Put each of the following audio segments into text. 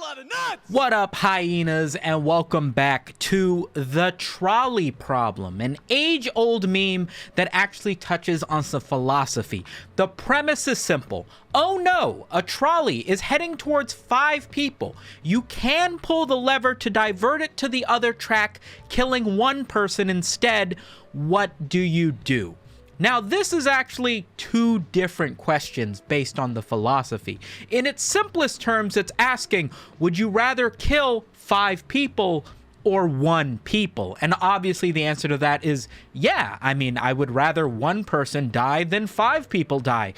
lot of nuts! What up, hyenas, and welcome back to the trolley problem, an age-old meme that actually touches on some philosophy. The premise is simple. Oh no, a trolley is heading towards 5 people. You can pull the lever to divert it to the other track, killing one person instead. What do you do? Now, this is actually 2 different questions based on the philosophy. In its simplest terms, it's asking, would you rather kill 5 people or 1 people? And obviously the answer to that is, yeah, I would rather 1 person die than 5 people die.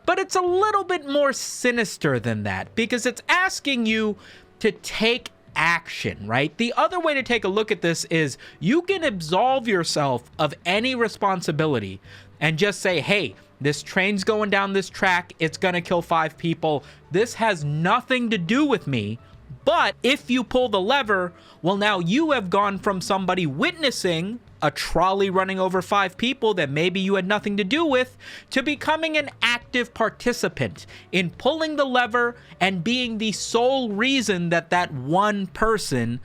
But it's a little bit more sinister than that, because it's asking you to take action, right? The other way to take a look at this is you can absolve yourself of any responsibility and just say, hey, this train's going down this track, it's gonna kill 5 people, this has nothing to do with me. But if you pull the lever, well, now you have gone from somebody witnessing a trolley running over 5 people that maybe you had nothing to do with, to becoming an active participant in pulling the lever and being the sole reason that that 1 person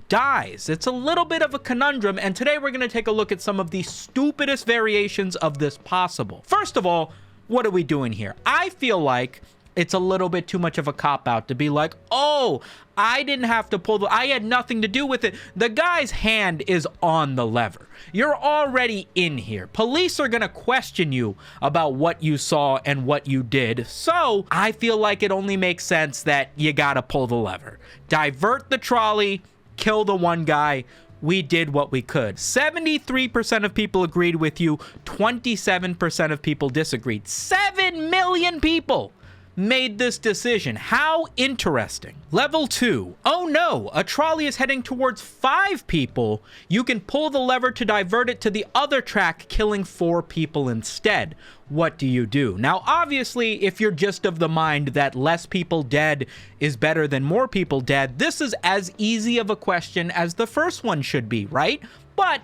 dies. It's a little bit of a conundrum, and today we're going to take a look at some of the stupidest variations of this possible. First of all, what are we doing here? I feel like it's a little bit too much of a cop-out to be like, oh, I didn't have to pull I had nothing to do with it. The guy's hand is on the lever. You're already in here. Police are gonna question you about what you saw and what you did. So I feel like it only makes sense that you gotta pull the lever. Divert the trolley, kill the 1 guy. We did what we could. 73% of people agreed with you. 27% of people disagreed. 7 million people made this decision. How interesting. Level 2. Oh no, a trolley is heading towards 5 people. You can pull the lever to divert it to the other track, killing 4 people instead. What do you do? Now, obviously, if you're just of the mind that less people dead is better than more people dead, this is as easy of a question as the first one should be, right? But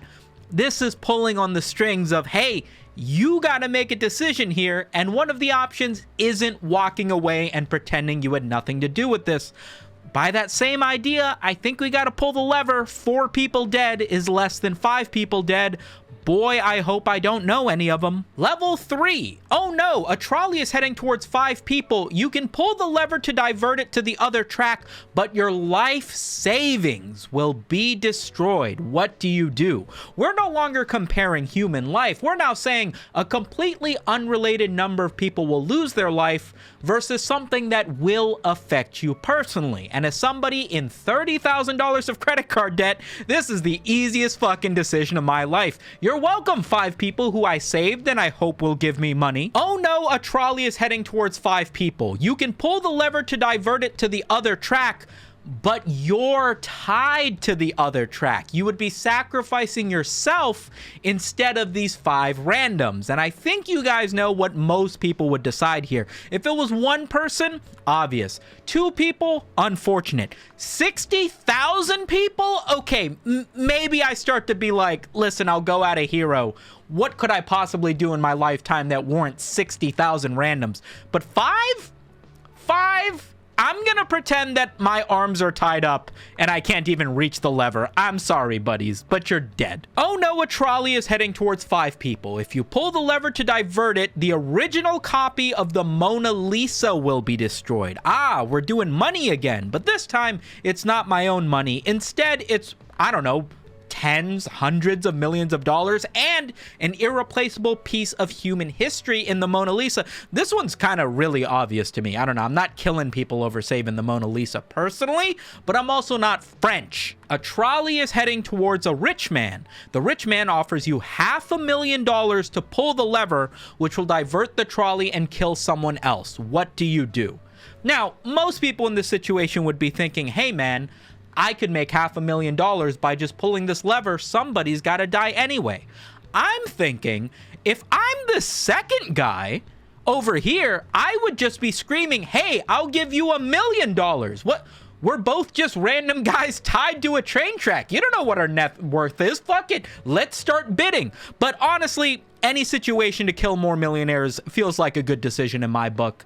this is pulling on the strings of, hey, you got to make a decision here, and one of the options isn't walking away and pretending you had nothing to do with this. By that same idea, I think we got to pull the lever. 4 people dead is less than 5 people dead. Boy, I hope I don't know any of them. Level 3. Oh no, a trolley is heading towards 5 people. You can pull the lever to divert it to the other track, but your life savings will be destroyed. What do you do? We're no longer comparing human life. We're now saying a completely unrelated number of people will lose their life versus something that will affect you personally. And as somebody in $30,000 of credit card debt, this is the easiest fucking decision of my life. You're welcome, 5 people who I saved and I hope will give me money. Oh no, a trolley is heading towards 5 people. You can pull the lever to divert it to the other track, but you're tied to the other track. You would be sacrificing yourself instead of these 5 randoms. And I think you guys know what most people would decide here. If it was 1 person, obvious. 2 people, unfortunate. 60,000 people? Okay, maybe I start to be like, listen, I'll go out a hero. What could I possibly do in my lifetime that warrants 60,000 randoms? But 5? 5? I'm gonna pretend that my arms are tied up and I can't even reach the lever. I'm sorry, buddies, but you're dead. Oh no, a trolley is heading towards 5 people. If you pull the lever to divert it, the original copy of the Mona Lisa will be destroyed. Ah, we're doing money again, but this time it's not my own money. Instead, it's, I don't know, tens, hundreds of millions of dollars, and an irreplaceable piece of human history in the Mona Lisa. This one's kind of really obvious to me. I don't know. I'm not killing people over saving the Mona Lisa personally, but I'm also not French. A trolley is heading towards a rich man. The rich man offers you $500,000 to pull the lever, which will divert the trolley and kill someone else. What do you do? Now, most people in this situation would be thinking, hey man, I could make $500,000 by just pulling this lever. Somebody's got to die anyway. I'm thinking, if I'm the second guy over here, I would just be screaming, hey, I'll give you $1 million. What? We're both just random guys tied to a train track. You don't know what our net worth is. Fuck it. Let's start bidding. But honestly, any situation to kill more millionaires feels like a good decision in my book.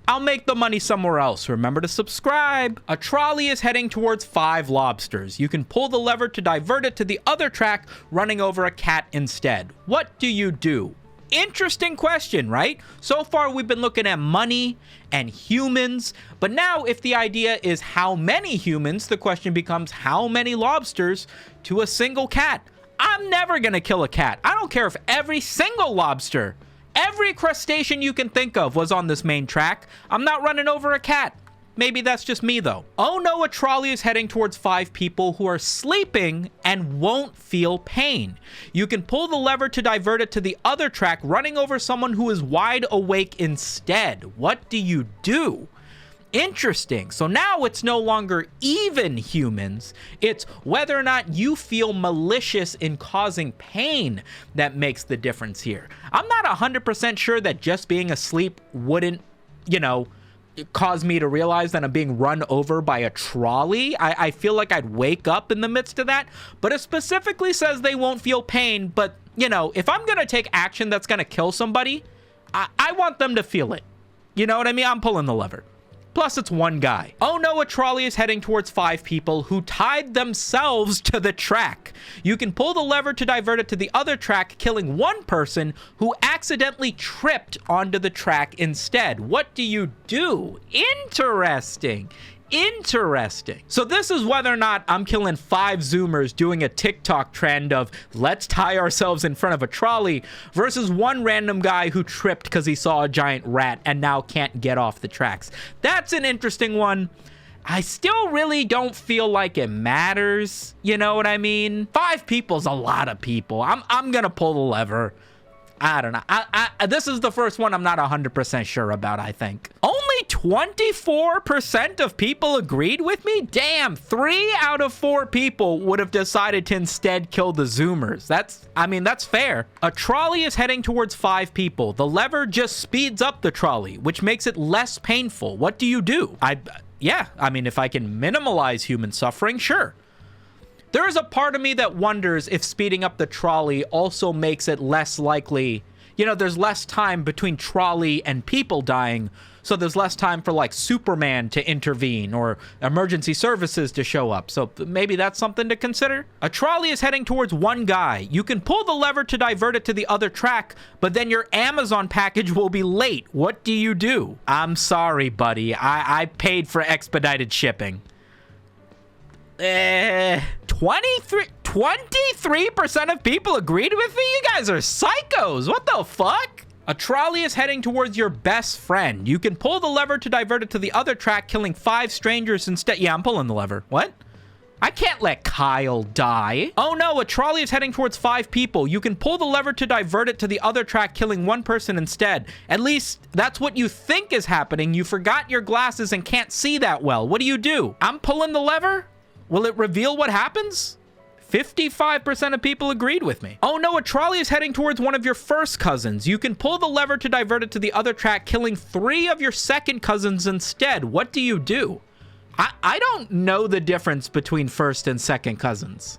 I'll make the money somewhere else. Remember to subscribe. A trolley is heading towards 5 lobsters. You can pull the lever to divert it to the other track, running over a cat instead. What do you do? Interesting question, right? So far, we've been looking at money and humans, but now if the idea is how many humans, the question becomes how many lobsters to a single cat. I'm never gonna kill a cat. I don't care if every single lobster, every crustacean you can think of was on this main track. I'm not running over a cat. Maybe that's just me, though. Oh no, a trolley is heading towards 5 people who are sleeping and won't feel pain. You can pull the lever to divert it to the other track, running over someone who is wide awake instead. What do you do? Interesting. So now it's no longer even humans. It's whether or not you feel malicious in causing pain that makes the difference here. I'm not 100% sure that just being asleep wouldn't, cause me to realize that I'm being run over by a trolley. I feel like I'd wake up in the midst of that, but it specifically says they won't feel pain. But, if I'm going to take action that's going to kill somebody, I want them to feel it. You know what I mean? I'm pulling the lever. Plus, it's one guy. Oh no, a trolley is heading towards 5 people who tied themselves to the track. You can pull the lever to divert it to the other track, killing one person who accidentally tripped onto the track instead. What do you do? Interesting. So this is whether or not I'm killing 5 Zoomers doing a TikTok trend of let's tie ourselves in front of a trolley versus one random guy who tripped because he saw a giant rat and now can't get off the tracks. That's an interesting one. I still really don't feel like it matters. You know what I mean? 5 people's a lot of people. I'm gonna pull the lever. I don't know. This is the first one I'm not 100% sure about, I think. Only 24% of people agreed with me? Damn, 3 out of 4 people would have decided to instead kill the Zoomers. That's fair. A trolley is heading towards 5 people. The lever just speeds up the trolley, which makes it less painful. What do you do? If I can minimize human suffering, sure. There is a part of me that wonders if speeding up the trolley also makes it less likely. There's less time between trolley and people dying, so there's less time for, Superman to intervene or emergency services to show up. So maybe that's something to consider. A trolley is heading towards one guy. You can pull the lever to divert it to the other track, but then your Amazon package will be late. What do you do? I'm sorry, buddy. I paid for expedited shipping. 23% of people agreed with me? You guys are psychos. What the fuck? A trolley is heading towards your best friend. You can pull the lever to divert it to the other track, killing 5 strangers instead. Yeah, I'm pulling the lever. What? I can't let Kyle die. Oh no, a trolley is heading towards 5 people. You can pull the lever to divert it to the other track, killing 1 person instead. At least that's what you think is happening. You forgot your glasses and can't see that well. What do you do? I'm pulling the lever? Will it reveal what happens? 55% of people agreed with me. Oh no, a trolley is heading towards one of your first cousins. You can pull the lever to divert it to the other track, killing 3 of your second cousins instead. What do you do? I don't know the difference between first and second cousins.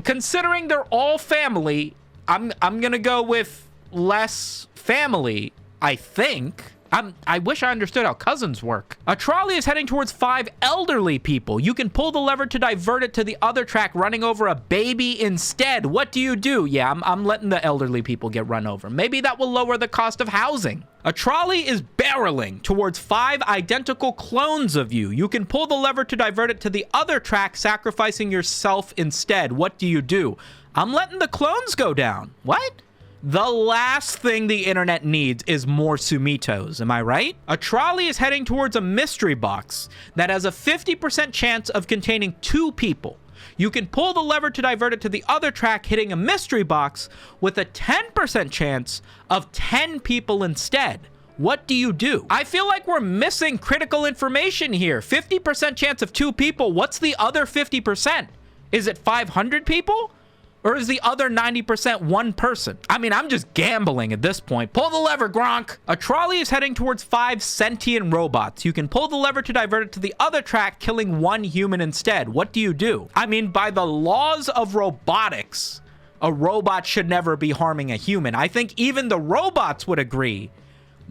Considering they're all family, I'm gonna go with less family, I think. I wish I understood how cousins work. A trolley is heading towards 5 elderly people. You can pull the lever to divert it to the other track, running over a baby instead. What do you do? Yeah, I'm letting the elderly people get run over. Maybe that will lower the cost of housing. A trolley is barreling towards 5 identical clones of you. You can pull the lever to divert it to the other track, sacrificing yourself instead. What do you do? I'm letting the clones go down. What? The last thing the internet needs is more Sumitos, am I right? A trolley is heading towards a mystery box that has a 50% chance of containing 2 people. You can pull the lever to divert it to the other track, hitting a mystery box with a 10% chance of 10 people instead. What do you do? I feel like we're missing critical information here. 50% chance of 2 people. What's the other 50%? Is it 500 people? Or is the other 90% 1 person? I'm just gambling at this point. Pull the lever, Gronk. A trolley is heading towards 5 sentient robots. You can pull the lever to divert it to the other track, killing 1 human instead. What do you do? By the laws of robotics, a robot should never be harming a human. I think even the robots would agree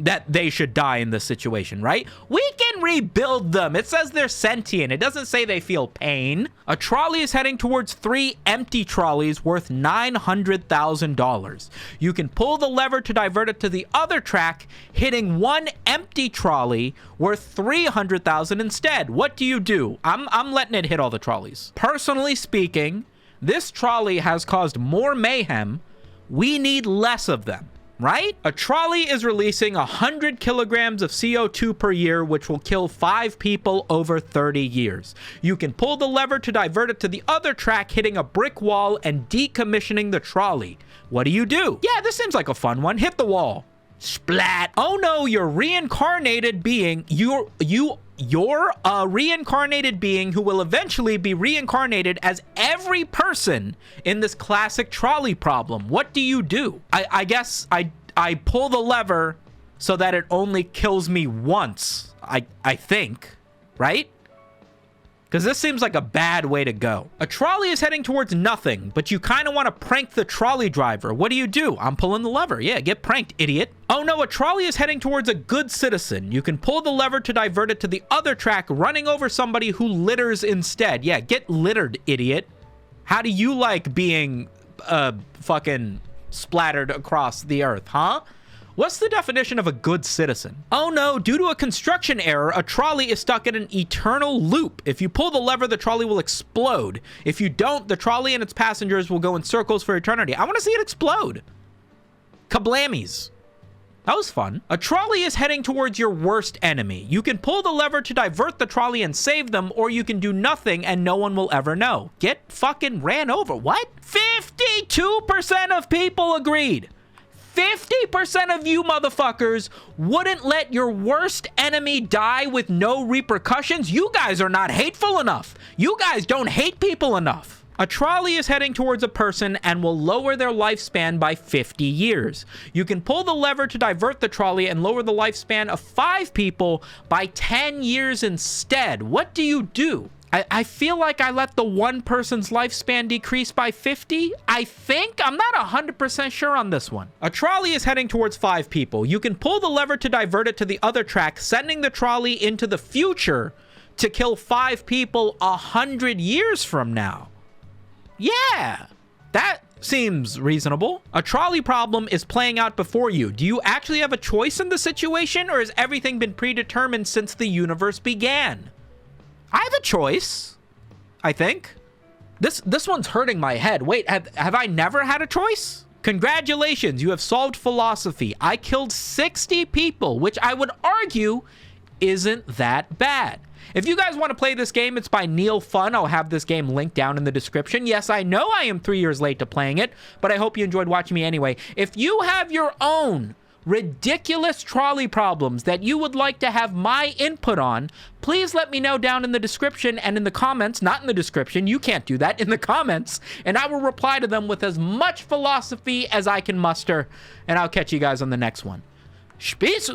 that they should die in this situation, right? We can rebuild them. It says they're sentient. It doesn't say they feel pain. A trolley is heading towards 3 empty trolleys worth $900,000. You can pull the lever to divert it to the other track, hitting 1 empty trolley worth $300,000 instead. What do you do? I'm letting it hit all the trolleys. Personally speaking, this trolley has caused more mayhem. We need less of them. Right? A trolley is releasing 100 kilograms of CO2 per year, which will kill 5 people over 30 years. You can pull the lever to divert it to the other track, hitting a brick wall and decommissioning the trolley. What do you do? Yeah, this seems like a fun one. Hit the wall. Splat. Oh no, you're reincarnated being. You're a reincarnated being who will eventually be reincarnated as every person in this classic trolley problem. What do you do? I guess I pull the lever so that it only kills me once. I think, right? Because this seems like a bad way to go. A trolley is heading towards nothing, but you kind of want to prank the trolley driver. What do? I'm pulling the lever. Yeah, get pranked, idiot. Oh no, a trolley is heading towards a good citizen. You can pull the lever to divert it to the other track, running over somebody who litters instead. Yeah, get littered, idiot. How do you like being fucking splattered across the earth, huh? What's the definition of a good citizen? Oh no, due to a construction error, a trolley is stuck in an eternal loop. If you pull the lever, the trolley will explode. If you don't, the trolley and its passengers will go in circles for eternity. I want to see it explode. Kablammies. That was fun. A trolley is heading towards your worst enemy. You can pull the lever to divert the trolley and save them, or you can do nothing and no one will ever know. Get fucking ran over. What? 52% of people agreed. 50% of you motherfuckers wouldn't let your worst enemy die with no repercussions. You guys are not hateful enough. You guys don't hate people enough. A trolley is heading towards a person and will lower their lifespan by 50 years. You can pull the lever to divert the trolley and lower the lifespan of 5 people by 10 years instead. What do you do? I feel like I let the one person's lifespan decrease by 50. I think. I'm not 100% sure on this one. A trolley is heading towards 5 people. You can pull the lever to divert it to the other track, sending the trolley into the future to kill 5 people 100 years from now. Yeah, that seems reasonable. A trolley problem is playing out before you. Do you actually have a choice in the situation, or has everything been predetermined since the universe began? I have a choice, I think. This one's hurting my head. Wait, have I never had a choice? Congratulations, you have solved philosophy. I killed 60 people, which I would argue isn't that bad. If you guys want to play this game, it's by Neil Fun. I'll have this game linked down in the description. Yes, I know I am 3 years late to playing it, but I hope you enjoyed watching me anyway. If you have your own ridiculous trolley problems that you would like to have my input on, please let me know down in the description and in the comments. Not in the description, you can't do that, in the comments, and I will reply to them with as much philosophy as I can muster, and I'll catch you guys on the next one. Spitz.